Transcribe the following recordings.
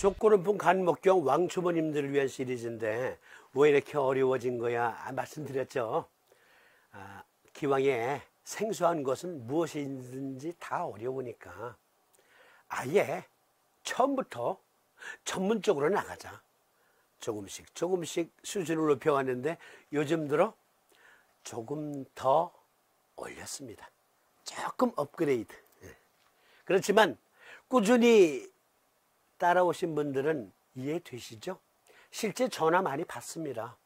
족구름풍 간목경 왕초보님들을 위한 시리즈인데 왜 이렇게 어려워진 거야? 말씀드렸죠. 기왕에 생소한 것은 무엇이든지 다 어려우니까 아예 처음부터 전문적으로 나가자. 조금씩 수준을 높여왔는데 요즘 들어 조금 더 올렸습니다. 조금 업그레이드. 그렇지만 꾸준히 따라오신 분들은 이해되시죠? 실제 전화 많이 받습니다.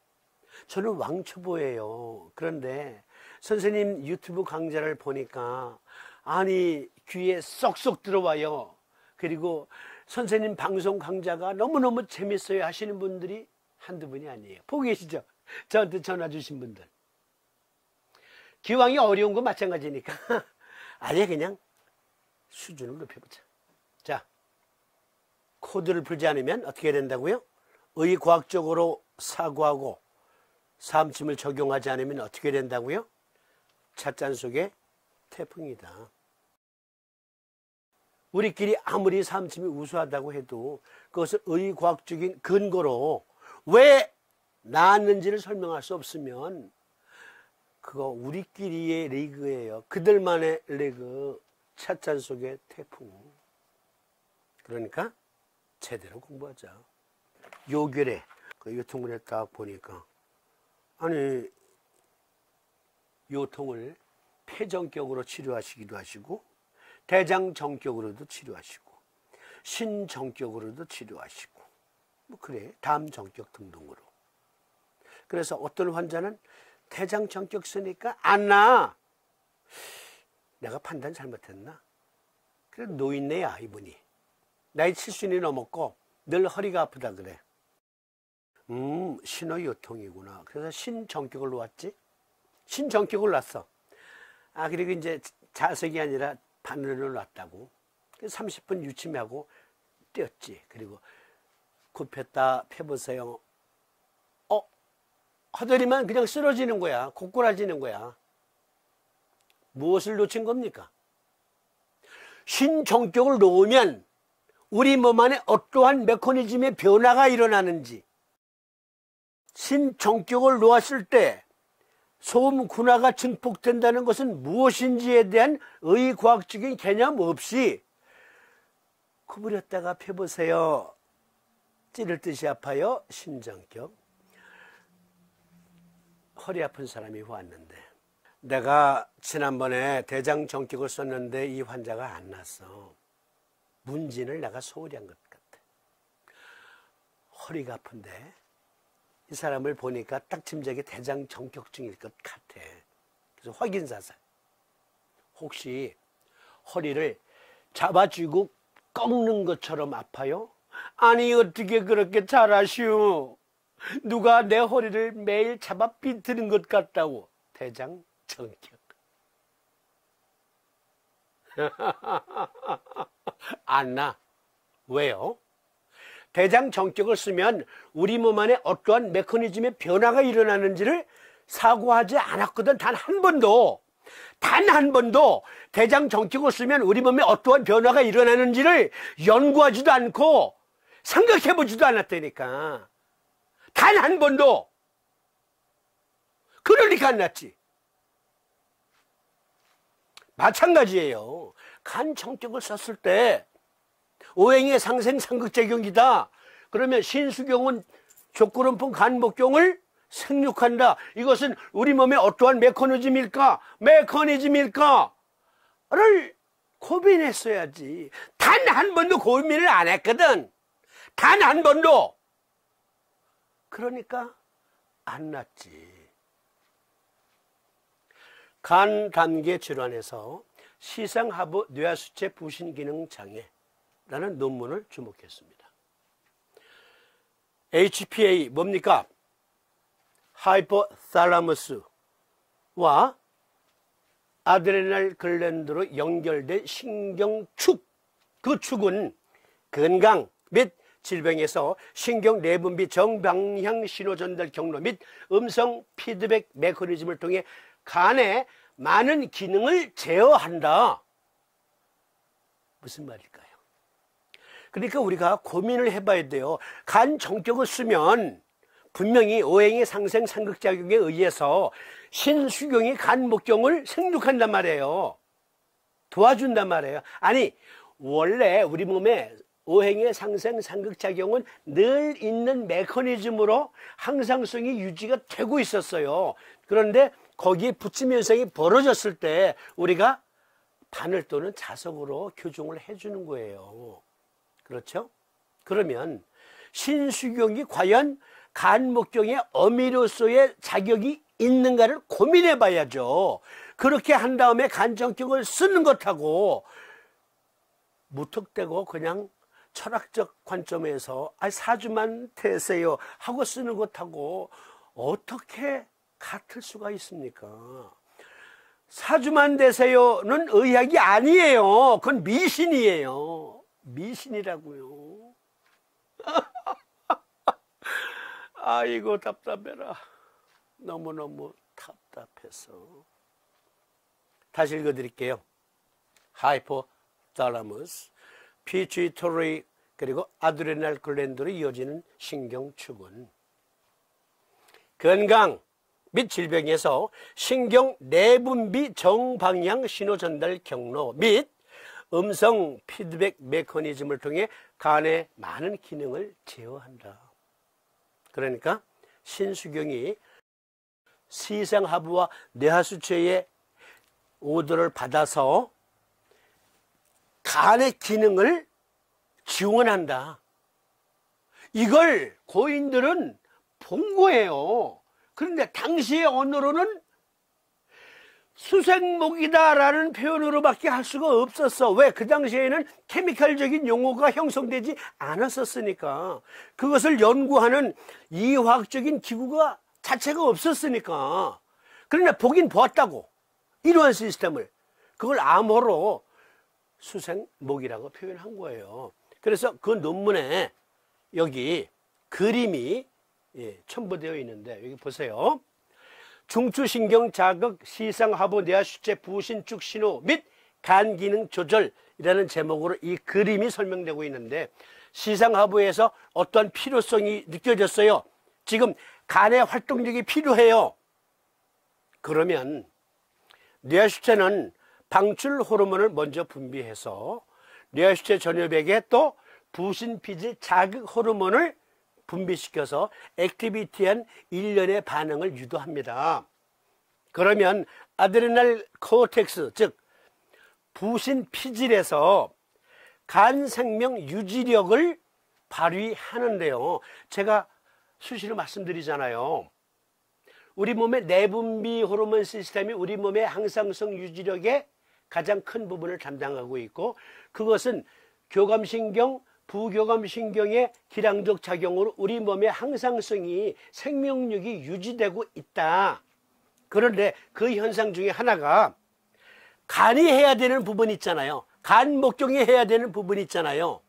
저는 왕초보예요. 그런데 선생님 유튜브 강좌를 보니까 아니 귀에 쏙쏙 들어와요. 그리고 선생님 방송 강좌가 너무너무 재밌어요 하시는 분들이 한두 분이 아니에요. 보고 계시죠? 저한테 전화 주신 분들. 기왕이 어려운 거 마찬가지니까 아예 그냥 수준을 높여보자. 자, 코드를 풀지 않으면 어떻게 된다고요? 의과학적으로 사고하고 삼침을 적용하지 않으면 어떻게 된다고요? 찻잔 속에 태풍이다. 우리끼리 아무리 삼침이 우수하다고 해도 그것을 의과학적인 근거로 왜 나았는지를 설명할 수 없으면 그거 우리끼리의 리그예요. 그들만의 리그. 찻잔 속의 태풍. 그러니까 제대로 공부하자. 요결에 그 요통문에 딱 보니까 아니 요통을 폐정격으로 치료하시기도 하시고 대장정격으로도 치료하시고 신정격으로도 치료하시고 뭐 그래 담정격 등등으로. 그래서 어떤 환자는 대장정격 쓰니까 안 나. 내가 판단 잘못했나? 그래 노인네야 이분이. 나이 70이 넘었고 늘 허리가 아프다 그래. 신호요통이구나. 그래서 신정격을 놓았지. 신정격을 놨어. 그리고 이제 자석이 아니라 바늘을 놨다고. 30분 유침하고 떼었지. 그리고 굽혔다 펴보세요. 하더니만 그냥 쓰러지는 거야. 고꾸라지는 거야. 무엇을 놓친 겁니까? 신정격을 놓으면 우리 몸 안에 어떠한 메커니즘의 변화가 일어나는지, 신정격을 놓았을 때 소음군화가 증폭된다는 것은 무엇인지에 대한 의과학적인 개념 없이 구부렸다가 펴보세요. 찌를 듯이 아파요. 신정격. 허리 아픈 사람이 왔는데 내가 지난번에 대장정격을 썼는데 이 환자가 안 났어. 문진을 내가 소홀히 한 것 같아. 허리가 아픈데 이 사람을 보니까 딱 짐작이 대장정격증일 것 같아. 그래서 확인사살. 혹시 허리를 잡아쥐고 꺾는 것처럼 아파요? 아니 어떻게 그렇게 잘하시오? 누가 내 허리를 매일 잡아 비트는 것 같다고. 대장정격. 안 나. 왜요? 대장정격을 쓰면 우리 몸 안에 어떠한 메커니즘의 변화가 일어나는지를 사고하지 않았거든. 단 한 번도 대장정격을 쓰면 우리 몸에 어떠한 변화가 일어나는지를 연구하지도 않고 생각해보지도 않았다니까. 단 한 번도. 그러니까 안 났지. 마찬가지예요. 간정격을 썼을 때 오행의 상생 상극작용이다. 그러면 신수경은 족구름풍 간목경을 생육한다. 이것은 우리 몸의 어떠한 메커니즘일까? 를 고민했어야지. 단 한 번도 고민을 안 했거든. 단 한 번도. 그러니까 안 났지. 간 단계 질환에서 시상하부 뇌하수체 부신기능 장애라는 논문을 주목했습니다. HPA 뭡니까? 하이포탈라무스와 아드레날 글랜드로 연결된 신경축. 그 축은 건강 및 질병에서 신경 내분비 정방향 신호 전달 경로 및 음성 피드백 메커니즘을 통해 간의 많은 기능을 제어한다. 무슨 말일까요? 그러니까 우리가 고민을 해봐야 돼요. 간 정격을 쓰면 분명히 오행의 상생 상극작용에 의해서 신수경이 간 목경을 생육한단 말이에요. 도와준단 말이에요. 아니, 원래 우리 몸에 오행의 상생 상극작용은 늘 있는 메커니즘으로 항상성이 유지가 되고 있었어요. 그런데 거기에 부침 현상이 벌어졌을 때 우리가 바늘 또는 자석으로 교정을 해주는 거예요. 그렇죠? 그러면 신수경이 과연 간목경에 어미로서의 자격이 있는가를 고민해 봐야죠. 그렇게 한 다음에 간정격을 쓰는 것하고 무턱대고 그냥 철학적 관점에서 사주만 되세요 하고 쓰는 것하고 어떻게 같을 수가 있습니까? 사주만 되세요는 의학이 아니에요. 그건 미신이에요. 미신이라고요. 아이고 답답해라. 너무너무 답답해서. 다시 읽어드릴게요. 하이포탈라머스, 피추이터리 그리고 아드레날 글랜드로 이어지는 신경축은 건강 및 질병에서 신경 내분비 정방향 신호 전달 경로 및 음성 피드백 메커니즘을 통해 간의 많은 기능을 제어한다. 그러니까 신수경이 시상하부와 뇌하수체의 오더를 받아서 간의 기능을 지원한다. 이걸 고인들은 본 거예요. 그런데 당시의 언어로는 수생목이다라는 표현으로밖에 할 수가 없었어. 왜? 그 당시에는 케미칼적인 용어가 형성되지 않았었으니까. 그것을 연구하는 이화학적인 기구가 자체가 없었으니까. 그러나 보긴 보았다고. 이러한 시스템을. 그걸 암호로 수생목이라고 표현한 거예요. 그래서 그 논문에 여기 그림이 첨부되어 있는데 여기 보세요. 중추신경 자극 시상하부 뇌하수체 부신축 신호 및 간기능 조절이라는 제목으로 이 그림이 설명되고 있는데 시상하부에서 어떤 필요성이 느껴졌어요. 지금 간의 활동력이 필요해요. 그러면 뇌하수체는 방출 호르몬을 먼저 분비해서 뇌하수체 전엽액에 또 부신피질 자극 호르몬을 분비시켜서 액티비티한 일련의 반응을 유도합니다. 그러면 아드레날 코텍스, 즉 부신피질에서 간 생명 유지력을 발휘하는데요. 제가 수시로 말씀드리잖아요. 우리 몸의 내분비 호르몬 시스템이 우리 몸의 항상성 유지력의 가장 큰 부분을 담당하고 있고 그것은 교감신경, 부교감신경의 기량적 작용으로 우리 몸의 항상성이 생명력이 유지되고 있다. 그런데 그 현상 중에 하나가 간이 해야 되는 부분이 있잖아요. 간 목경이 해야 되는 부분이 있잖아요.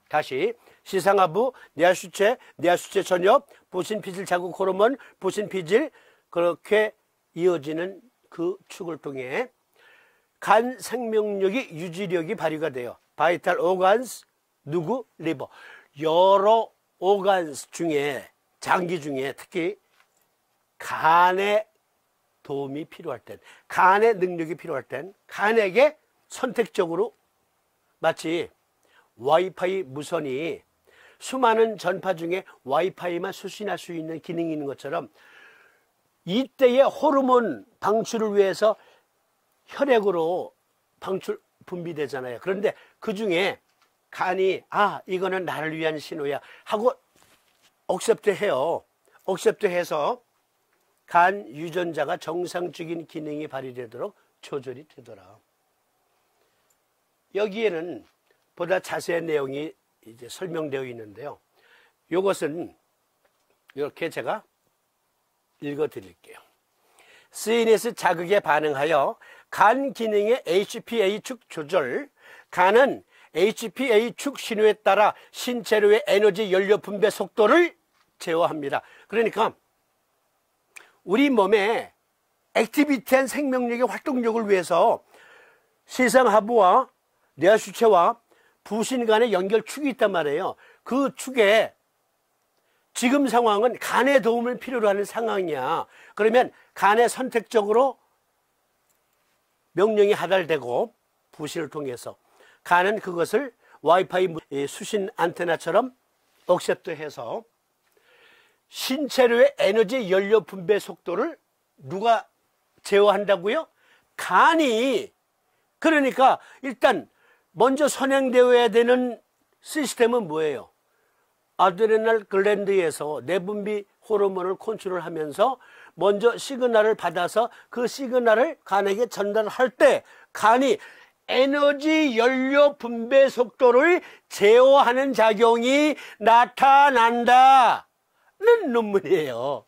다시 시상하부, 뇌하수체, 뇌하수체 전엽, 부신피질 자극 호르몬, 부신피질 그렇게 이어지는 그 축을 통해 간 생명력이 유지력이 발휘가 돼요. 바이탈 오간스, 누구? 리버. 여러 오간스 중에 장기 중에 특히 간의 도움이 필요할 땐, 간의 능력이 필요할 땐 간에게 선택적으로 마치 와이파이 무선이 수많은 전파 중에 와이파이만 수신할 수 있는 기능이 있는 것처럼 이때의 호르몬 방출을 위해서 혈액으로 방출 분비되잖아요. 그런데 그 중에 간이 이거는 나를 위한 신호야 하고 억셉트 해요. 억셉트 해서 간 유전자가 정상적인 기능이 발휘되도록 조절이 되더라. 여기에는 보다 자세한 내용이 이제 설명되어 있는데요. 이것은 이렇게 제가 읽어 드릴게요. CNS 자극에 반응하여 간 기능의 HPA축 조절, 간은 HPA축 신호에 따라 신체로의 에너지 연료 분배 속도를 제어합니다. 그러니까 우리 몸의 액티비티한 생명력의 활동력을 위해서 시상하부와 뇌하수체와 부신 간의 연결축이 있단 말이에요. 그 축에 지금 상황은 간의 도움을 필요로 하는 상황이야. 그러면 간에 선택적으로 명령이 하달되고 부신을 통해서 간은 그것을 와이파이 수신 안테나처럼 억셉트해서 신체로의 에너지 연료 분배 속도를 누가 제어한다고요? 간이. 그러니까 일단 먼저 선행되어야 되는 시스템은 뭐예요? 아드레날 글랜드에서 내분비 호르몬을 컨트롤하면서 먼저 시그널을 받아서 그 시그널을 간에게 전달할 때 간이 에너지 연료 분배 속도를 제어하는 작용이 나타난다는 논문이에요.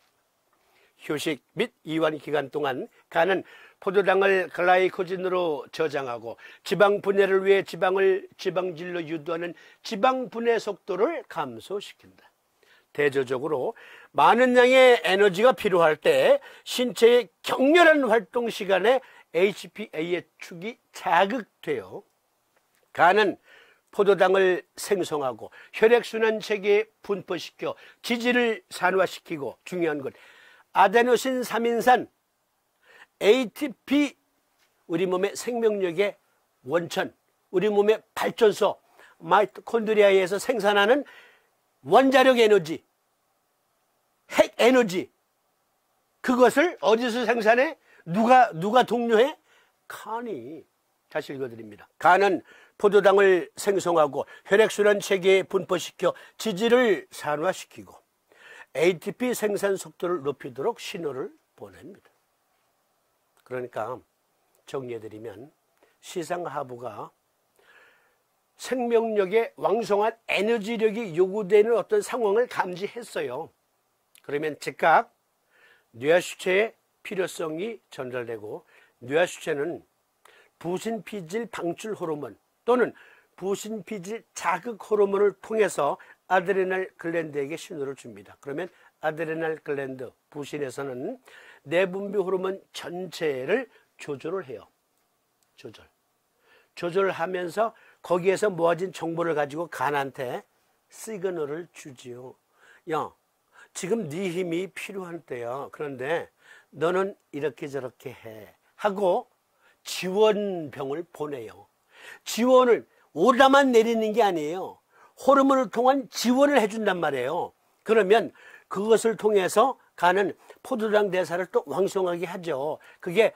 휴식 및 이완 기간 동안 간은 포도당을 글라이코진으로 저장하고 지방 분해를 위해 지방질로 유도하는 지방 분해 속도를 감소시킨다. 대조적으로 많은 양의 에너지가 필요할 때 신체의 격렬한 활동 시간에 HPA의 축이 자극되어 간은 포도당을 생성하고 혈액순환 체계에 분포시켜 지질을 산화시키고, 중요한 것 아데노신 3인산 ATP, 우리 몸의 생명력의 원천, 우리 몸의 발전소 마이토콘드리아에서 생산하는 원자력 에너지, 핵 에너지, 그것을 어디서 생산해? 누가 독려해? 간이. 다시 읽어드립니다. 간은 포도당을 생성하고 혈액순환 체계에 분포시켜 지질을 산화시키고 ATP 생산 속도를 높이도록 신호를 보냅니다. 그러니까 정리해드리면 시상하부가 생명력의 왕성한 에너지력이 요구되는 어떤 상황을 감지했어요. 그러면 즉각 뇌하수체의 필요성이 전달되고, 뇌하수체는 부신피질 방출 호르몬 또는 부신피질 자극 호르몬을 통해서 아드레날 글랜드에게 신호를 줍니다. 그러면 아드레날 글랜드, 부신에서는 내분비 호르몬 전체를 조절을 해요. 조절을 하면서 거기에서 모아진 정보를 가지고 간한테 시그널을 주지요. 야, 지금 네 힘이 필요한 때야. 그런데 너는 이렇게 저렇게 해 하고 지원병을 보내요. 지원을 오다만 내리는 게 아니에요. 호르몬을 통한 지원을 해준단 말이에요. 그러면 그것을 통해서 간은 포도당 대사를 또 왕성하게 하죠. 그게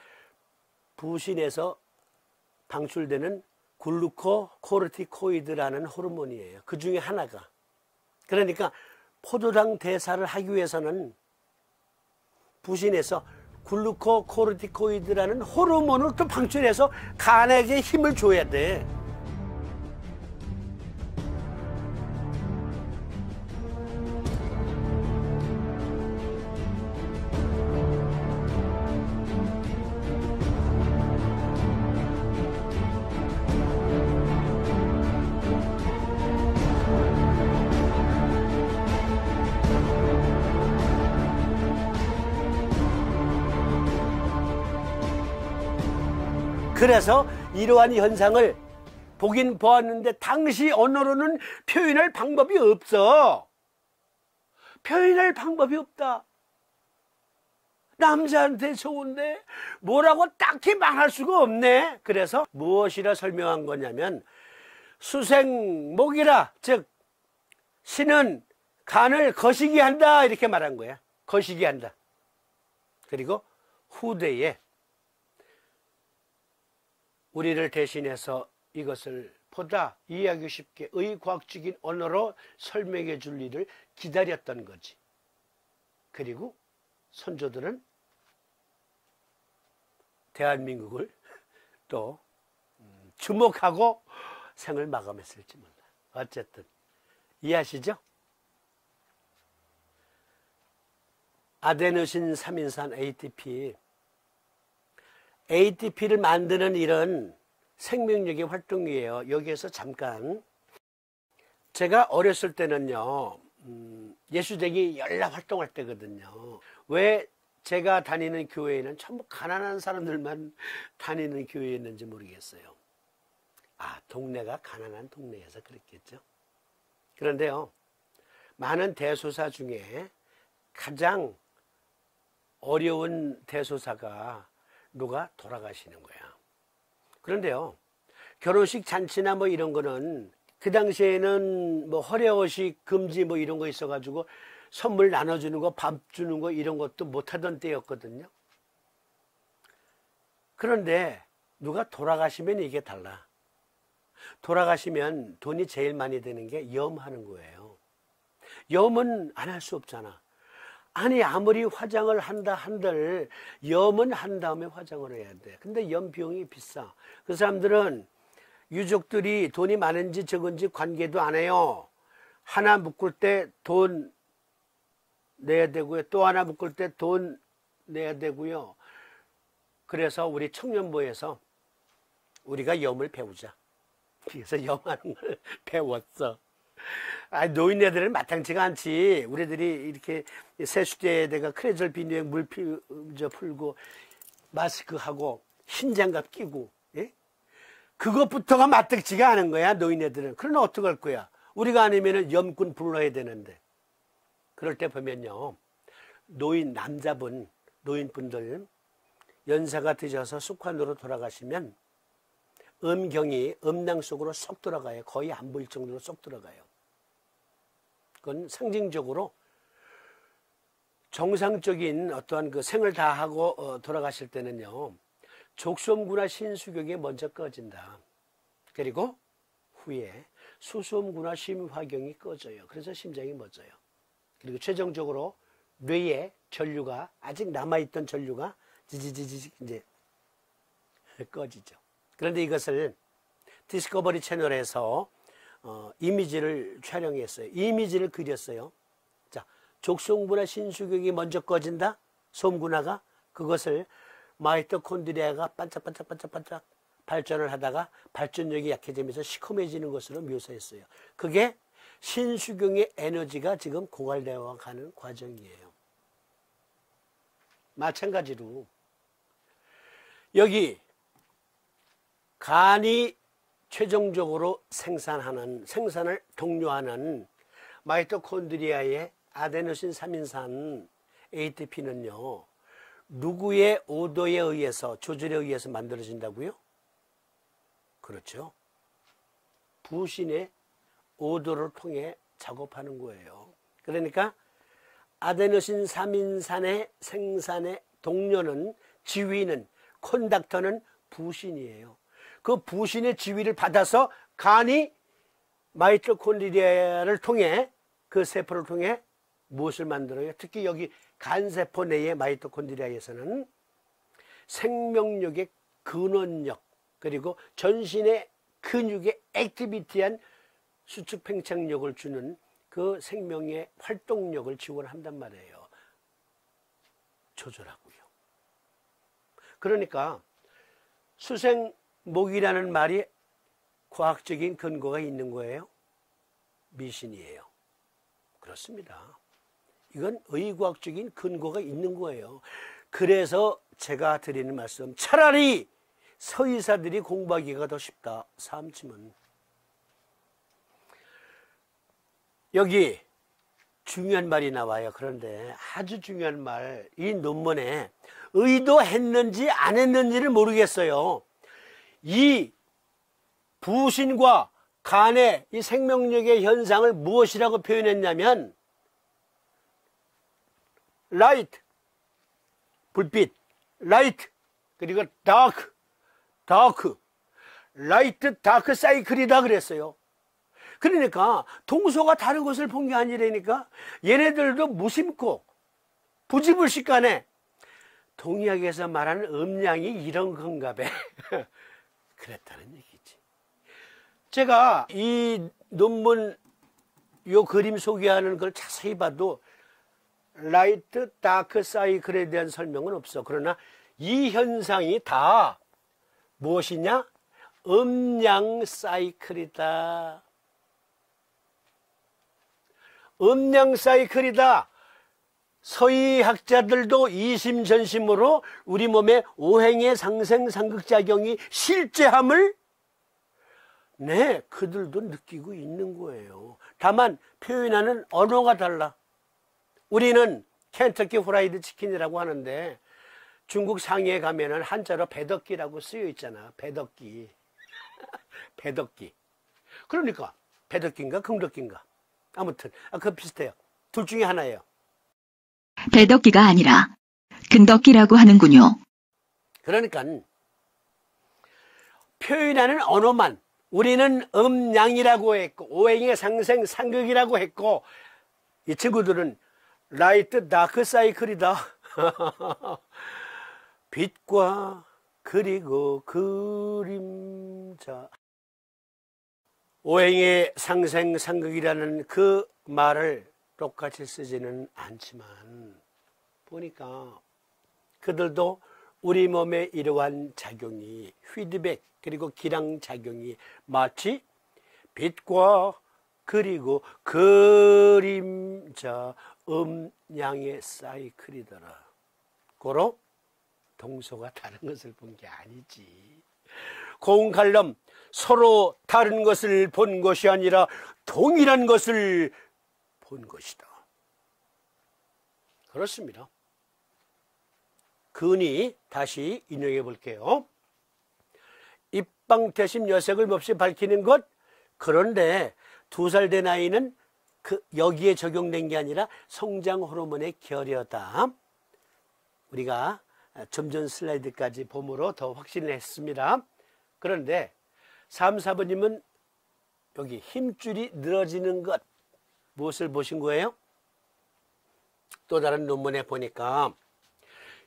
부신에서 방출되는 글루코코르티코이드라는 호르몬이에요. 그 중에 하나가. 그러니까 포도당 대사를 하기 위해서는 부신에서 글루코코르티코이드라는 호르몬을 또 방출해서 간에게 힘을 줘야 돼. 그래서 이러한 현상을 보긴 보았는데 당시 언어로는 표현할 방법이 없어. 표현할 방법이 없다. 남자한테 좋은데 뭐라고 딱히 말할 수가 없네. 그래서 무엇이라 설명한 거냐면 수생목이라, 즉 신은 간을 거시기 한다, 이렇게 말한 거야. 거시기 한다. 그리고 후대에 우리를 대신해서 이것을 보다 이해하기 쉽게 의과학적인 언어로 설명해 줄 일을 기다렸던 거지. 그리고 선조들은 대한민국을 또 주목하고 생을 마감했을지 몰라. 어쨌든 이해하시죠? 아데노신 3인산 ATP를 만드는 일은 생명력의 활동이에요. 여기에서 잠깐, 제가 어렸을 때는요, 예수쟁이 연락 활동할 때거든요. 왜 제가 다니는 교회에는 전부 가난한 사람들만 다니는 교회였는지 모르겠어요. 동네가 가난한 동네여서 그랬겠죠. 그런데요, 많은 대소사 중에 가장 어려운 대소사가 누가 돌아가시는 거야. 그런데요, 결혼식 잔치나 뭐 이런 거는 그 당시에는 뭐 허례허식 금지 뭐 이런 거 있어가지고 선물 나눠주는 거, 밥 주는 거 이런 것도 못하던 때였거든요. 그런데 누가 돌아가시면 이게 달라. 돌아가시면 돈이 제일 많이 드는 게 염하는 거예요. 염은 안 할 수 없잖아. 아니 아무리 화장을 한다 한들 염은 한 다음에 화장을 해야 돼. 근데 염 비용이 비싸. 그 사람들은 유족들이 돈이 많은지 적은지 관계도 안 해요. 하나 묶을 때 돈 내야 되고요. 또 하나 묶을 때 돈 내야 되고요. 그래서 우리 청년부에서 우리가 염을 배우자. 그래서 염하는 걸 배웠어. 노인네들은 마땅치가 않지. 우리들이 이렇게 세수대에다가 크레졸 비누에 물 풀고 마스크하고 흰 장갑 끼고, 예? 그것부터가 마땅치가 않은 거야, 노인네들은. 그러나 어떡할 거야? 우리가 아니면은 염꾼 불러야 되는데. 그럴 때 보면요, 노인분들 연세가 드셔서 숙환으로 돌아가시면 음경이 음낭 속으로 쏙 들어가요. 거의 안 보일 정도로 쏙 들어가요. 그건 상징적으로 정상적인 어떠한 그 생을 다하고 돌아가실 때는요, 족소음구나 신수경이 먼저 꺼진다. 그리고 후에 수소음구나 심화경이 꺼져요. 그래서 심장이 멎어요. 그리고 최종적으로 뇌에 전류가 아직 남아있던 전류가 지지지지 이제 꺼지죠. 그런데 이것을 디스커버리 채널에서 이미지를 촬영했어요. 이미지를 그렸어요. 자, 족소음구나 신수경이 먼저 꺼진다. 소음구나가 그것을 마이토콘드리아가 반짝반짝반짝반짝 발전을 하다가 발전력이 약해지면서 시커매지는 것으로 묘사했어요. 그게 신수경의 에너지가 지금 고갈되어 가는 과정이에요. 마찬가지로 여기 간이 최종적으로 생산을 독려하는 마이토콘드리아의 아데노신 3인산 ATP는요, 누구의 오도에 의해서, 조절에 의해서 만들어진다고요? 그렇죠. 부신의 오도를 통해 작업하는 거예요. 그러니까 아데노신 3인산의 생산의 동료는, 지휘는, 콘덕터는 부신이에요. 그 부신의 지휘를 받아서 간이 마이토콘드리아를 통해, 그 세포를 통해 무엇을 만들어요? 특히 여기 간세포 내의 마이토콘드리아에서는 생명력의 근원력, 그리고 전신의 근육의 액티비티한 수축 팽창력을 주는 그 생명의 활동력을 지원한단 말이에요. 조절하고요. 그러니까 수생목이라는 말이 과학적인 근거가 있는 거예요? 미신이에요. 그렇습니다. 이건 의과학적인 근거가 있는 거예요. 그래서 제가 드리는 말씀, 차라리 서의사들이 공부하기가 더 쉽다. 삼침은. 여기 중요한 말이 나와요. 그런데 아주 중요한 말, 이 논문에 의도했는지 안 했는지를 모르겠어요. 이 부신과 간의 이 생명력의 현상을 무엇이라고 표현했냐면, 라이트, 불빛, 라이트, 그리고 다크, 라이트 다크 사이클이다 그랬어요. 그러니까 동서가 다른 것을 본 게 아니라니까. 얘네들도 무심코 부지불식간에 동의학에서 말하는 음양이 이런 건가 봐. 그랬다는 얘기지. 제가 이 논문 요 그림 소개하는 걸 자세히 봐도 라이트 다크 사이클에 대한 설명은 없어. 그러나 이 현상이 다 무엇이냐? 음양 사이클이다. 음양 사이클이다. 서의학자들도 이심전심으로 우리 몸의 오행의 상생 상극작용이 실제함을 네, 그들도 느끼고 있는 거예요. 다만 표현하는 언어가 달라. 우리는 켄터키 후라이드 치킨이라고 하는데 중국 상해에 가면은 한자로 배덕기라고 쓰여 있잖아. 배덕기. 배덕기. 그러니까 배덕기인가 금덕기인가. 아무튼 그거 비슷해요. 둘 중에 하나예요. 배덕기가 아니라 근덕기라고 하는군요. 그러니까 표현하는 언어만 우리는 음양이라고 했고 오행의 상생 상극이라고 했고 이 친구들은 라이트 다크 사이클이다. 빛과 그리고 그림자. 오행의 상생 상극이라는 그 말을 똑같이 쓰지는 않지만 보니까 그들도 우리 몸에 이러한 작용이 피드백 그리고 기량작용이 마치 빛과 그리고 그림자 음양의 사이클이더라. 고로 동서가 다른 것을 본 게 아니지. 고운칼럼 서로 다른 것을 본 것이 아니라 동일한 것을 본 것이다. 그렇습니다. 근히 다시 인용해 볼게요. 입방태심 여색을 몹시 밝히는 것. 그런데 2살 된 아이는 여기에 적용된 게 아니라 성장 호르몬의 결여다. 우리가 좀 전 슬라이드까지 봄으로 더 확신을 했습니다. 그런데 3, 4번님은 여기 힘줄이 늘어지는 것 무엇을 보신 거예요? 또 다른 논문에 보니까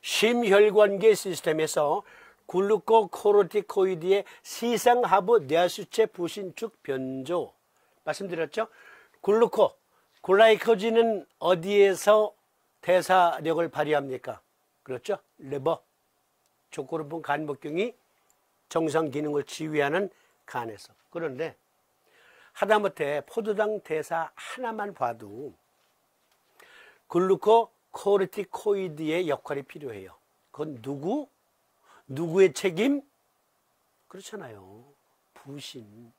심혈관계 시스템에서 글루코코르티코이드의 시상하부 뇌수체 부신축 변조 말씀드렸죠? 글라이코진은 어디에서 대사력을 발휘합니까? 그렇죠? 리버, 족구르분 간목경이 정상 기능을 지휘하는 간에서. 그런데 하다못해 포도당 대사 하나만 봐도 글루코코르티코이드의 역할이 필요해요. 그건 누구의 책임? 그렇잖아요. 부신,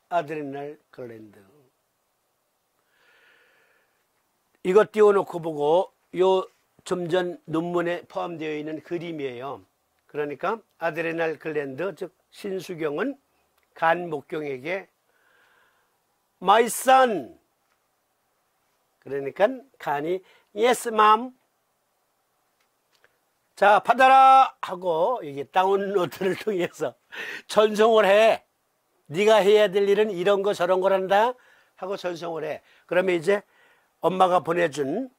아드레날 글랜드. 이거 띄워놓고 보고 요 좀 전 논문에 포함되어 있는 그림이에요. 그러니까 아드레날 글랜드, 즉 신수경은 간 목경에게 My son. 그러니까 간이 Yes, mom. 자, 받아라 하고 이게 다운로드를 통해서 전송을 해. 네가 해야 될 일은 이런 거 저런 거란다 하고 전송을 해. 그러면 이제 엄마가 보내준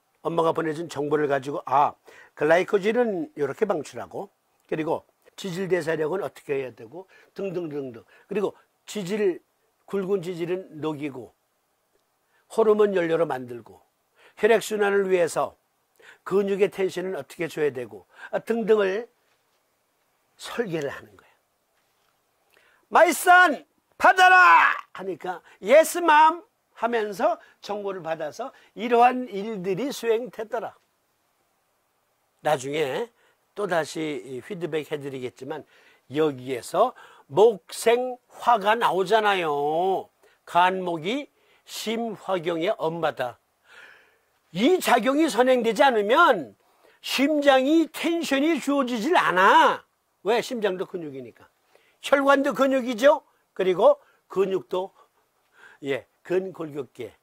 정보를 가지고 글라이코진은 이렇게 방출하고 그리고 지질대사력은 어떻게 해야 되고 등등등등. 그리고 굵은 지질은 녹이고 호르몬 연료로 만들고 혈액순환을 위해서 근육의 텐션은 어떻게 줘야 되고 등등을 설계를 하는 거예요. My son, 받아라! 하니까 Yes, mom 하면서 정보를 받아서 이러한 일들이 수행되더라. 나중에 또다시 피드백 해드리겠지만 여기에서 목생화가 나오잖아요. 간목이 심화경의 엄마다. 이 작용이 선행되지 않으면 심장이 텐션이 주어지질 않아. 왜? 심장도 근육이니까. 혈관도 근육이죠. 그리고 근육도 근골격계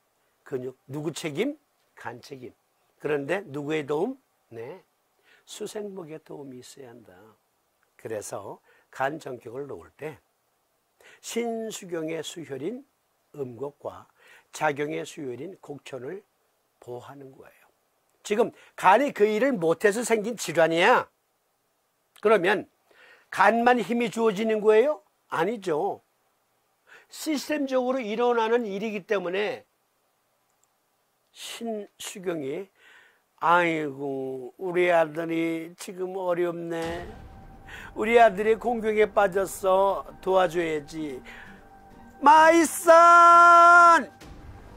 근육. 누구 책임? 간 책임. 그런데 누구의 도움? 네, 수생목의 도움이 있어야 한다. 그래서 간 전격을 놓을 때 신수경의 수혈인 음곡과 작용의 수혈인 곡천을 보호하는 거예요. 지금 간이 그 일을 못해서 생긴 질환이야. 그러면 간만 힘이 주어지는 거예요? 아니죠. 시스템적으로 일어나는 일이기 때문에 신수경이 아이고 우리 아들이 지금 어렵네. 우리 아들이 공경에 빠졌어. 도와줘야지. My son!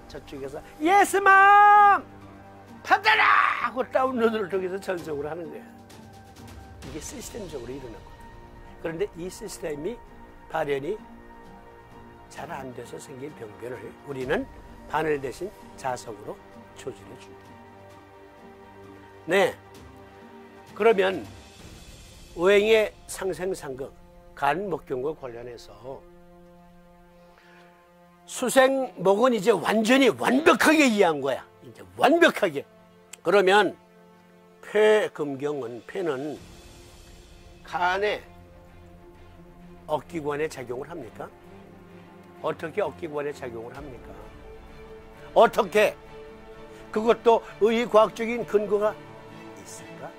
저쪽에서 Yes, mom! 받아라! 하고 다운로드를 통해서 전송을 하는 거야. 이게 시스템적으로 일어나거든. 그런데 이 시스템이 발현이 잘 안 돼서 생긴 병변을 우리는 바늘 대신 자석으로 조절해 줍니다. 네, 그러면 오행의 상생상극, 간목경과 관련해서 수생목은 이제 완전히 완벽하게 이해한 거야. 이제 완벽하게. 그러면 폐금경은, 폐는 간의 억기관에 작용을 합니까? 어떻게 억기관에 작용을 합니까? 어떻게? 그것도 의과학적인 근거가 있을까?